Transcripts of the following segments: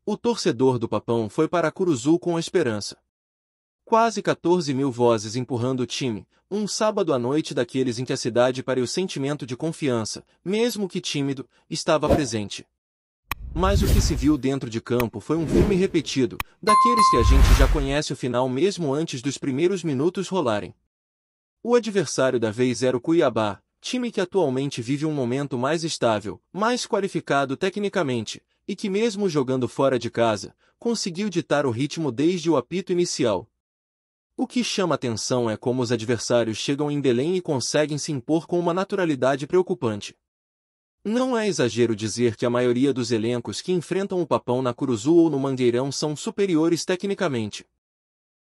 O torcedor do Papão foi para Curuzu com a esperança. Quase 14 mil vozes empurrando o time, um sábado à noite daqueles em que a cidade para o sentimento de confiança, mesmo que tímido, estava presente. Mas o que se viu dentro de campo foi um filme repetido, daqueles que a gente já conhece o final mesmo antes dos primeiros minutos rolarem. O adversário da vez era o Cuiabá, time que atualmente vive um momento mais estável, mais qualificado tecnicamente, e que mesmo jogando fora de casa, conseguiu ditar o ritmo desde o apito inicial. O que chama atenção é como os adversários chegam em Belém e conseguem se impor com uma naturalidade preocupante. Não é exagero dizer que a maioria dos elencos que enfrentam o Papão na Curuzu ou no Mangueirão são superiores tecnicamente.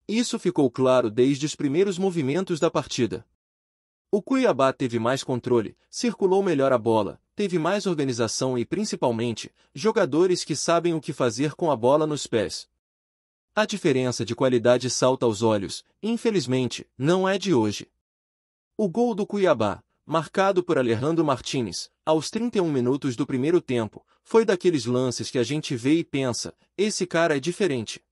Isso ficou claro desde os primeiros movimentos da partida. O Cuiabá teve mais controle, circulou melhor a bola, teve mais organização e, principalmente, jogadores que sabem o que fazer com a bola nos pés. A diferença de qualidade salta aos olhos, infelizmente, não é de hoje. O gol do Cuiabá, marcado por Alejandro Martínez, aos 31 minutos do primeiro tempo, foi daqueles lances que a gente vê e pensa, esse cara é diferente.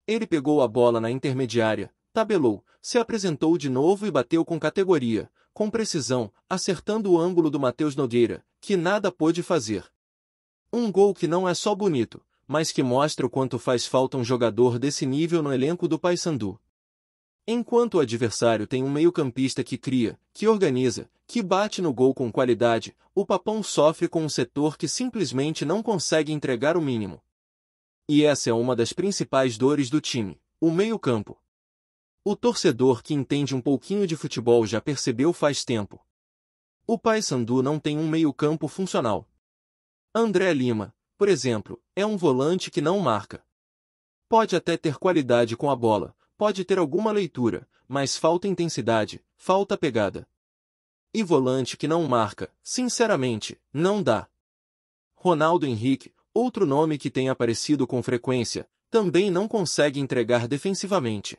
Ele pegou a bola na intermediária, tabelou, se apresentou de novo e bateu com categoria, com precisão, acertando o ângulo do Matheus Nogueira, que nada pôde fazer. Um gol que não é só bonito, mas que mostra o quanto faz falta um jogador desse nível no elenco do Paysandu. Enquanto o adversário tem um meio-campista que cria, que organiza, que bate no gol com qualidade, o Papão sofre com um setor que simplesmente não consegue entregar o mínimo. E essa é uma das principais dores do time, o meio-campo. O torcedor que entende um pouquinho de futebol já percebeu faz tempo. O Paysandu não tem um meio-campo funcional. André Lima, por exemplo, é um volante que não marca. Pode até ter qualidade com a bola, pode ter alguma leitura, mas falta intensidade, falta pegada. E volante que não marca, sinceramente, não dá. Ronaldo Henrique, outro nome que tem aparecido com frequência, também não consegue entregar defensivamente.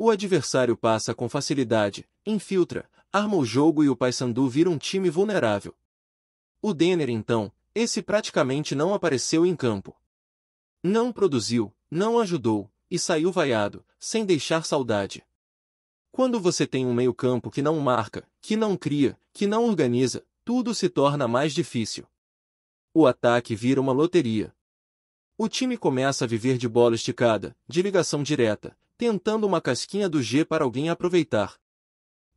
O adversário passa com facilidade, infiltra, arma o jogo e o Paysandu vira um time vulnerável. O Denner então, esse praticamente não apareceu em campo. Não produziu, não ajudou, e saiu vaiado, sem deixar saudade. Quando você tem um meio-campo que não marca, que não cria, que não organiza, tudo se torna mais difícil. O ataque vira uma loteria. O time começa a viver de bola esticada, de ligação direta, tentando uma casquinha do G para alguém aproveitar.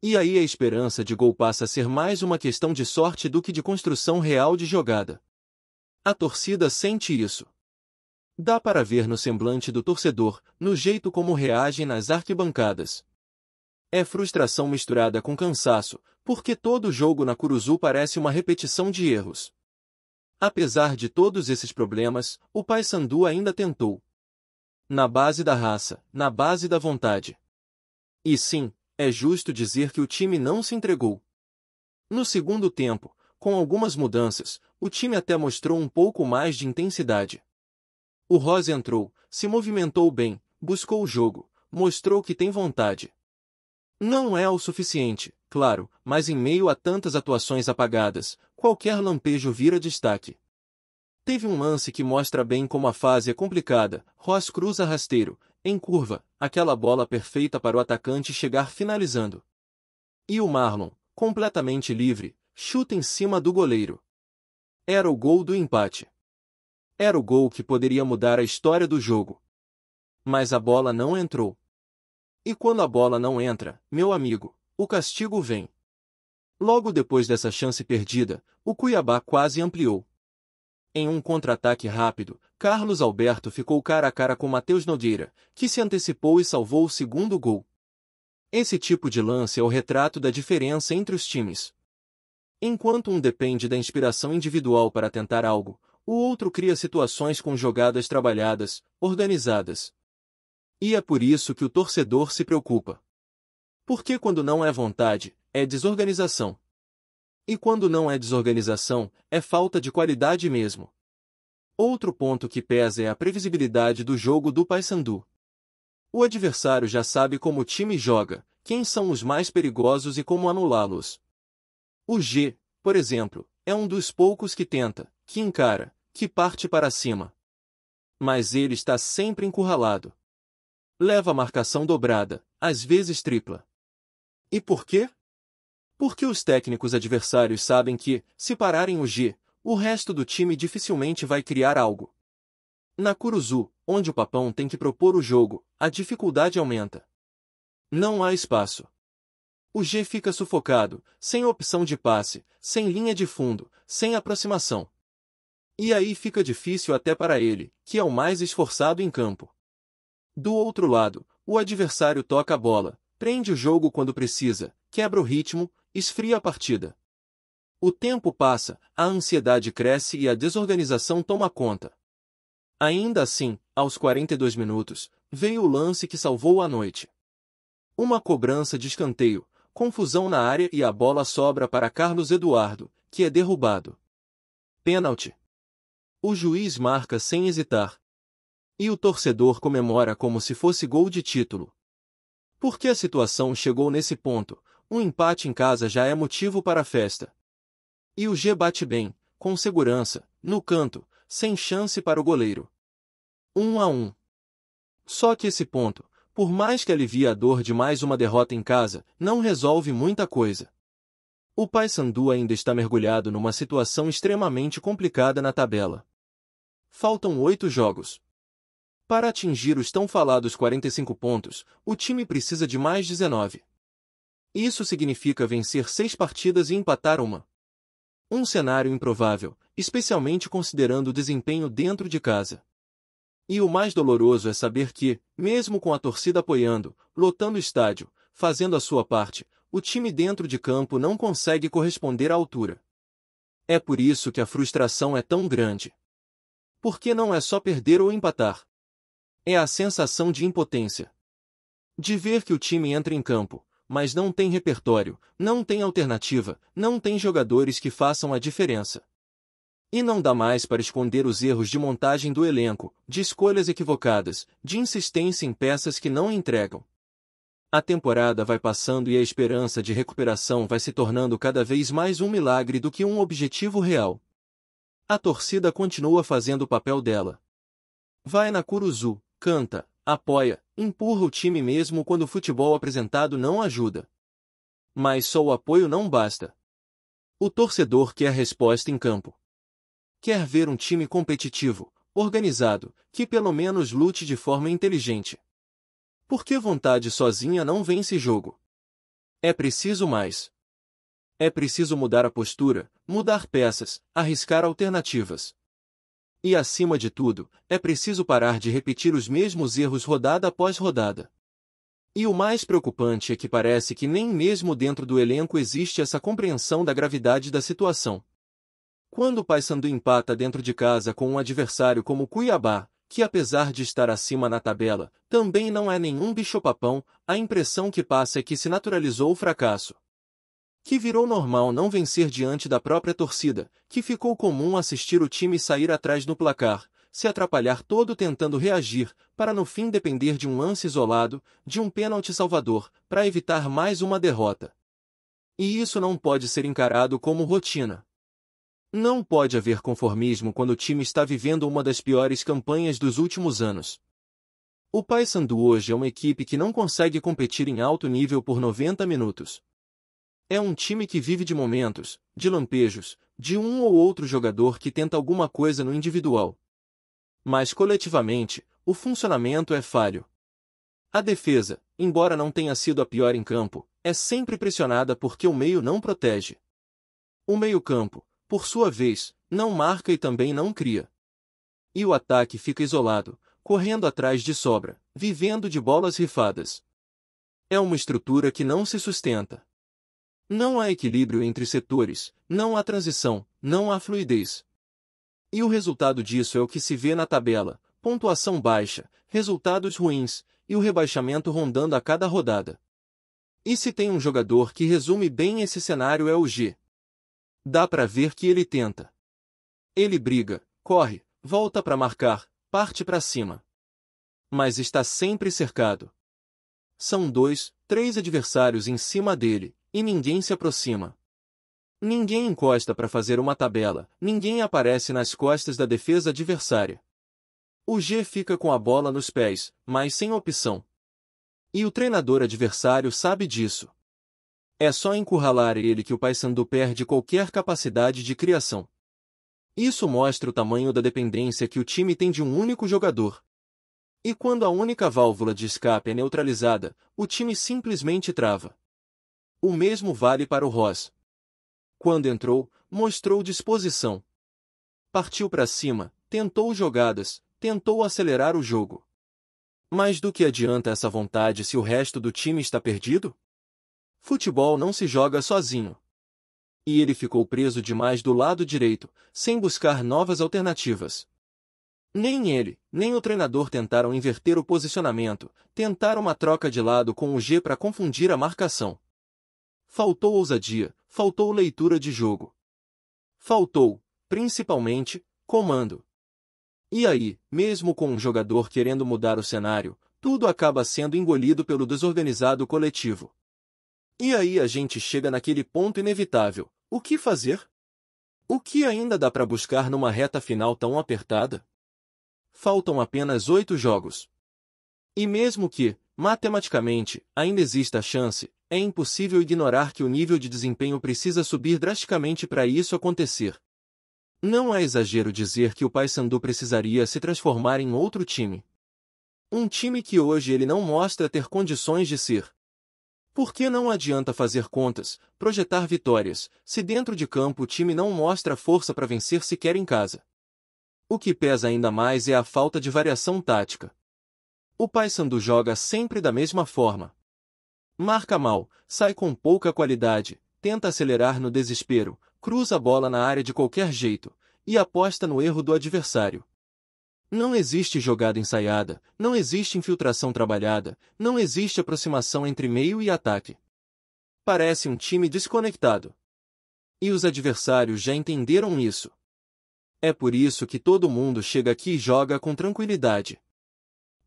E aí a esperança de gol passa a ser mais uma questão de sorte do que de construção real de jogada. A torcida sente isso. Dá para ver no semblante do torcedor, no jeito como reagem nas arquibancadas. É frustração misturada com cansaço, porque todo jogo na Curuzu parece uma repetição de erros. Apesar de todos esses problemas, o Paysandu ainda tentou. Na base da raça, na base da vontade. E sim, é justo dizer que o time não se entregou. No segundo tempo, com algumas mudanças, o time até mostrou um pouco mais de intensidade. O Rose entrou, se movimentou bem, buscou o jogo, mostrou que tem vontade. Não é o suficiente, claro, mas em meio a tantas atuações apagadas, qualquer lampejo vira destaque. Teve um lance que mostra bem como a fase é complicada, Ross cruza rasteiro, em curva, aquela bola perfeita para o atacante chegar finalizando. E o Marlon, completamente livre, chuta em cima do goleiro. Era o gol do empate. Era o gol que poderia mudar a história do jogo. Mas a bola não entrou. E quando a bola não entra, meu amigo, o castigo vem. Logo depois dessa chance perdida, o Cuiabá quase ampliou. Em um contra-ataque rápido, Carlos Alberto ficou cara a cara com Matheus Nogueira, que se antecipou e salvou o segundo gol. Esse tipo de lance é o retrato da diferença entre os times. Enquanto um depende da inspiração individual para tentar algo, o outro cria situações com jogadas trabalhadas, organizadas. E é por isso que o torcedor se preocupa. Porque quando não é vontade, é desorganização. E quando não é desorganização, é falta de qualidade mesmo. Outro ponto que pesa é a previsibilidade do jogo do Paysandu. O adversário já sabe como o time joga, quem são os mais perigosos e como anulá-los. O G, por exemplo, é um dos poucos que tenta, que encara, que parte para cima. Mas ele está sempre encurralado. Leva a marcação dobrada, às vezes tripla. E por quê? Porque os técnicos adversários sabem que, se pararem o G, o resto do time dificilmente vai criar algo. Na Curuzu, onde o Papão tem que propor o jogo, a dificuldade aumenta. Não há espaço. O G fica sufocado, sem opção de passe, sem linha de fundo, sem aproximação. E aí fica difícil até para ele, que é o mais esforçado em campo. Do outro lado, o adversário toca a bola, prende o jogo quando precisa, quebra o ritmo, esfria a partida. O tempo passa, a ansiedade cresce e a desorganização toma conta. Ainda assim, aos 42 minutos, veio o lance que salvou a noite. Uma cobrança de escanteio, confusão na área e a bola sobra para Carlos Eduardo, que é derrubado. Pênalti. O juiz marca sem hesitar. E o torcedor comemora como se fosse gol de título. Porque a situação chegou nesse ponto, um empate em casa já é motivo para a festa. E o G bate bem, com segurança, no canto, sem chance para o goleiro. 1-1. Só que esse ponto, por mais que alivie a dor de mais uma derrota em casa, não resolve muita coisa. O Paysandu ainda está mergulhado numa situação extremamente complicada na tabela. Faltam 8 jogos. Para atingir os tão falados 45 pontos, o time precisa de mais 19. Isso significa vencer 6 partidas e empatar uma. Um cenário improvável, especialmente considerando o desempenho dentro de casa. E o mais doloroso é saber que, mesmo com a torcida apoiando, lotando o estádio, fazendo a sua parte, o time dentro de campo não consegue corresponder à altura. É por isso que a frustração é tão grande. Porque não é só perder ou empatar. É a sensação de impotência. De ver que o time entra em campo, mas não tem repertório, não tem alternativa, não tem jogadores que façam a diferença. E não dá mais para esconder os erros de montagem do elenco, de escolhas equivocadas, de insistência em peças que não entregam. A temporada vai passando e a esperança de recuperação vai se tornando cada vez mais um milagre do que um objetivo real. A torcida continua fazendo o papel dela. Vai na Curuzu, canta, apoia, empurra o time mesmo quando o futebol apresentado não ajuda. Mas só o apoio não basta. O torcedor quer resposta em campo. Quer ver um time competitivo, organizado, que pelo menos lute de forma inteligente. Porque vontade sozinha não vence jogo. É preciso mais. É preciso mudar a postura, mudar peças, arriscar alternativas. E acima de tudo, é preciso parar de repetir os mesmos erros rodada após rodada. E o mais preocupante é que parece que nem mesmo dentro do elenco existe essa compreensão da gravidade da situação. Quando o Paysandu empata dentro de casa com um adversário como o Cuiabá, que apesar de estar acima na tabela, também não é nenhum bicho-papão, a impressão que passa é que se naturalizou o fracasso. Que virou normal não vencer diante da própria torcida, que ficou comum assistir o time sair atrás no placar, se atrapalhar todo tentando reagir, para no fim depender de um lance isolado, de um pênalti salvador, para evitar mais uma derrota. E isso não pode ser encarado como rotina. Não pode haver conformismo quando o time está vivendo uma das piores campanhas dos últimos anos. O Paysandu hoje é uma equipe que não consegue competir em alto nível por 90 minutos. É um time que vive de momentos, de lampejos, de um ou outro jogador que tenta alguma coisa no individual. Mas coletivamente, o funcionamento é falho. A defesa, embora não tenha sido a pior em campo, é sempre pressionada porque o meio não protege. O meio-campo, por sua vez, não marca e também não cria. E o ataque fica isolado, correndo atrás de sobra, vivendo de bolas rifadas. É uma estrutura que não se sustenta. Não há equilíbrio entre setores, não há transição, não há fluidez. E o resultado disso é o que se vê na tabela: pontuação baixa, resultados ruins, e o rebaixamento rondando a cada rodada. E se tem um jogador que resume bem esse cenário é o G. Dá pra ver que ele tenta. Ele briga, corre, volta pra marcar, parte pra cima. Mas está sempre cercado. São 2, 3 adversários em cima dele, e ninguém se aproxima. Ninguém encosta para fazer uma tabela, ninguém aparece nas costas da defesa adversária. O G fica com a bola nos pés, mas sem opção. E o treinador adversário sabe disso. É só encurralar ele que o Paysandu perde qualquer capacidade de criação. Isso mostra o tamanho da dependência que o time tem de um único jogador. E quando a única válvula de escape é neutralizada, o time simplesmente trava. O mesmo vale para o Ross. Quando entrou, mostrou disposição. Partiu para cima, tentou jogadas, tentou acelerar o jogo. Mas do que adianta essa vontade se o resto do time está perdido? Futebol não se joga sozinho. E ele ficou preso demais do lado direito, sem buscar novas alternativas. Nem ele, nem o treinador tentaram inverter o posicionamento, tentaram uma troca de lado com o G para confundir a marcação. Faltou ousadia, faltou leitura de jogo. Faltou, principalmente, comando. E aí, mesmo com um jogador querendo mudar o cenário, tudo acaba sendo engolido pelo desorganizado coletivo. E aí a gente chega naquele ponto inevitável: o que fazer? O que ainda dá para buscar numa reta final tão apertada? Faltam apenas 8 jogos. E mesmo que, matematicamente, ainda exista a chance, é impossível ignorar que o nível de desempenho precisa subir drasticamente para isso acontecer. Não é exagero dizer que o Paysandu precisaria se transformar em outro time. Um time que hoje ele não mostra ter condições de ser. Porque não adianta fazer contas, projetar vitórias, se dentro de campo o time não mostra força para vencer sequer em casa. O que pesa ainda mais é a falta de variação tática. O Paysandu joga sempre da mesma forma. Marca mal, sai com pouca qualidade, tenta acelerar no desespero, cruza a bola na área de qualquer jeito, e aposta no erro do adversário. Não existe jogada ensaiada, não existe infiltração trabalhada, não existe aproximação entre meio e ataque. Parece um time desconectado. E os adversários já entenderam isso. É por isso que todo mundo chega aqui e joga com tranquilidade.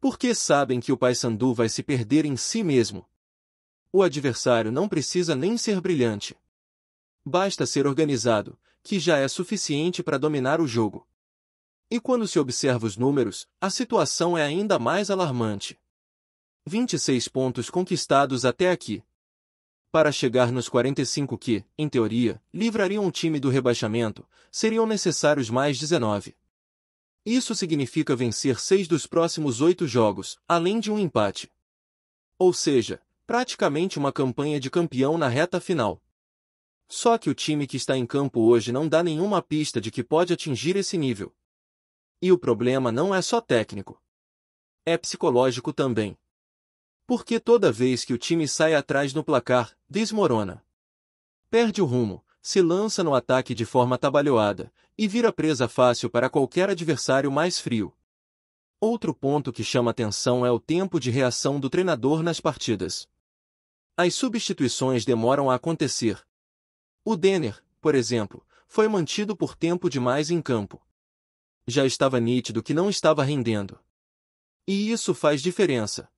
Porque sabem que o Paysandu vai se perder em si mesmo. O adversário não precisa nem ser brilhante. Basta ser organizado, que já é suficiente para dominar o jogo. E quando se observa os números, a situação é ainda mais alarmante. 26 pontos conquistados até aqui. Para chegar nos 45 que, em teoria, livrariam o time do rebaixamento, seriam necessários mais 19. Isso significa vencer 6 dos próximos 8 jogos, além de um empate. Ou seja, praticamente uma campanha de campeão na reta final. Só que o time que está em campo hoje não dá nenhuma pista de que pode atingir esse nível. E o problema não é só técnico. É psicológico também. Porque toda vez que o time sai atrás no placar, desmorona. Perde o rumo, se lança no ataque de forma atabalhoada, e vira presa fácil para qualquer adversário mais frio. Outro ponto que chama atenção é o tempo de reação do treinador nas partidas. As substituições demoram a acontecer. O Denner, por exemplo, foi mantido por tempo demais em campo. Já estava nítido que não estava rendendo. E isso faz diferença.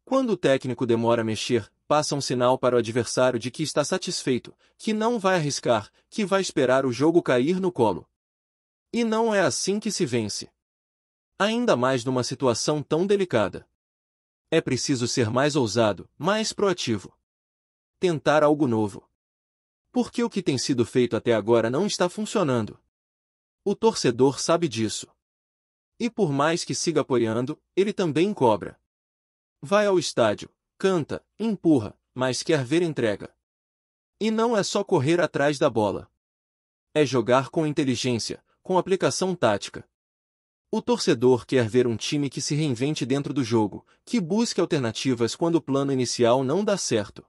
Quando o técnico demora a mexer, passa um sinal para o adversário de que está satisfeito, que não vai arriscar, que vai esperar o jogo cair no colo. E não é assim que se vence. Ainda mais numa situação tão delicada. É preciso ser mais ousado, mais proativo. Tentar algo novo. Porque o que tem sido feito até agora não está funcionando. O torcedor sabe disso. E por mais que siga apoiando, ele também cobra. Vai ao estádio, canta, empurra, mas quer ver entrega. E não é só correr atrás da bola. É jogar com inteligência, com aplicação tática. O torcedor quer ver um time que se reinvente dentro do jogo, que busque alternativas quando o plano inicial não dá certo.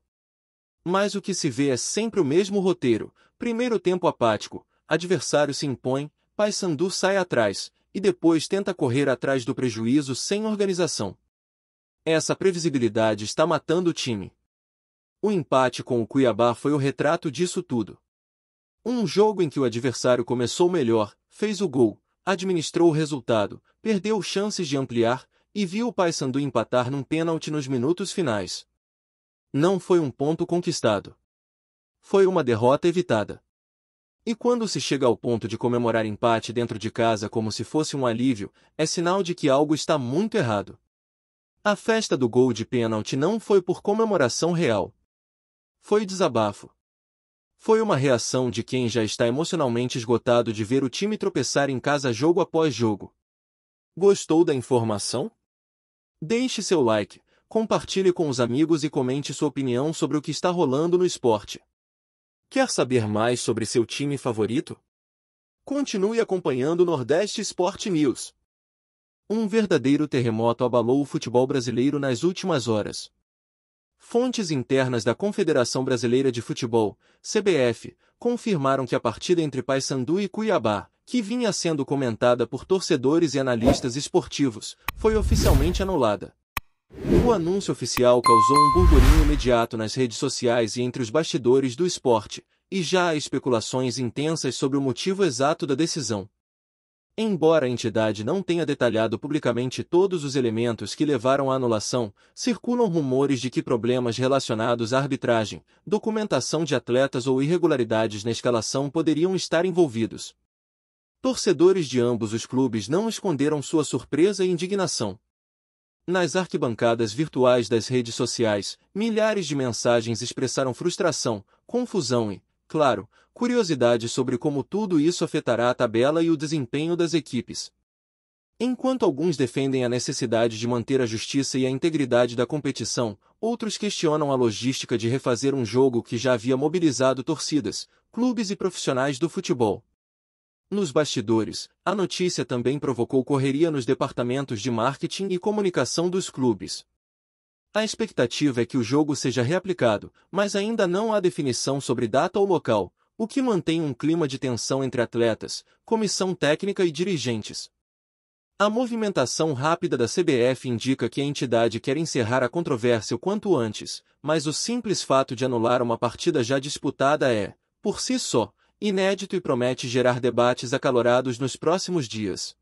Mas o que se vê é sempre o mesmo roteiro: primeiro tempo apático, adversário se impõe, Paysandu sai atrás, e depois tenta correr atrás do prejuízo sem organização. Essa previsibilidade está matando o time. O empate com o Cuiabá foi o retrato disso tudo. Um jogo em que o adversário começou melhor, fez o gol, administrou o resultado, perdeu chances de ampliar, e viu o Paysandu empatar num pênalti nos minutos finais. Não foi um ponto conquistado. Foi uma derrota evitada. E quando se chega ao ponto de comemorar empate dentro de casa como se fosse um alívio, é sinal de que algo está muito errado. A festa do gol de pênalti não foi por comemoração real. Foi desabafo. Foi uma reação de quem já está emocionalmente esgotado de ver o time tropeçar em casa jogo após jogo. Gostou da informação? Deixe seu like, compartilhe com os amigos e comente sua opinião sobre o que está rolando no esporte. Quer saber mais sobre seu time favorito? Continue acompanhando o Nordeste Sport News. Um verdadeiro terremoto abalou o futebol brasileiro nas últimas horas. Fontes internas da Confederação Brasileira de Futebol, CBF, confirmaram que a partida entre Paysandu e Cuiabá, que vinha sendo comentada por torcedores e analistas esportivos, foi oficialmente anulada. O anúncio oficial causou um burburinho imediato nas redes sociais e entre os bastidores do esporte, e já há especulações intensas sobre o motivo exato da decisão. Embora a entidade não tenha detalhado publicamente todos os elementos que levaram à anulação, circulam rumores de que problemas relacionados à arbitragem, documentação de atletas ou irregularidades na escalação poderiam estar envolvidos. Torcedores de ambos os clubes não esconderam sua surpresa e indignação. Nas arquibancadas virtuais das redes sociais, milhares de mensagens expressaram frustração, confusão e, claro, curiosidade sobre como tudo isso afetará a tabela e o desempenho das equipes. Enquanto alguns defendem a necessidade de manter a justiça e a integridade da competição, outros questionam a logística de refazer um jogo que já havia mobilizado torcidas, clubes e profissionais do futebol. Nos bastidores, a notícia também provocou correria nos departamentos de marketing e comunicação dos clubes. A expectativa é que o jogo seja reaplicado, mas ainda não há definição sobre data ou local, o que mantém um clima de tensão entre atletas, comissão técnica e dirigentes. A movimentação rápida da CBF indica que a entidade quer encerrar a controvérsia o quanto antes, mas o simples fato de anular uma partida já disputada é, por si só, inédito e promete gerar debates acalorados nos próximos dias.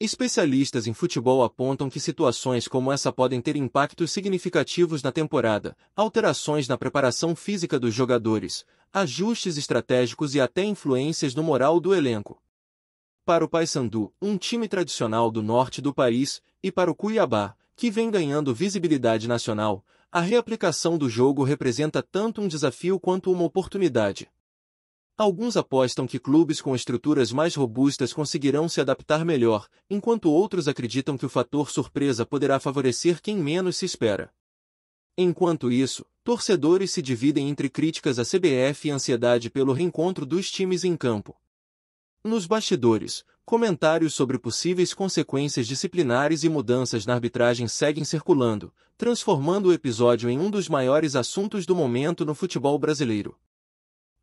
Especialistas em futebol apontam que situações como essa podem ter impactos significativos na temporada, alterações na preparação física dos jogadores, ajustes estratégicos e até influências no moral do elenco. Para o Paysandu, um time tradicional do norte do país, e para o Cuiabá, que vem ganhando visibilidade nacional, a reaplicação do jogo representa tanto um desafio quanto uma oportunidade. Alguns apostam que clubes com estruturas mais robustas conseguirão se adaptar melhor, enquanto outros acreditam que o fator surpresa poderá favorecer quem menos se espera. Enquanto isso, torcedores se dividem entre críticas à CBF e ansiedade pelo reencontro dos times em campo. Nos bastidores, comentários sobre possíveis consequências disciplinares e mudanças na arbitragem seguem circulando, transformando o episódio em um dos maiores assuntos do momento no futebol brasileiro.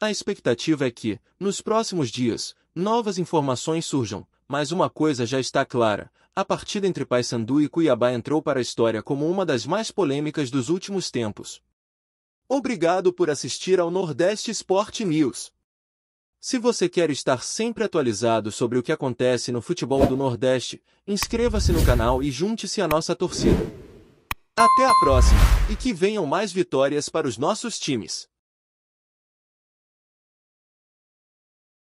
A expectativa é que, nos próximos dias, novas informações surjam, mas uma coisa já está clara: a partida entre Paysandu e Cuiabá entrou para a história como uma das mais polêmicas dos últimos tempos. Obrigado por assistir ao Nordeste Sport News. Se você quer estar sempre atualizado sobre o que acontece no futebol do Nordeste, inscreva-se no canal e junte-se à nossa torcida. Até a próxima, e que venham mais vitórias para os nossos times.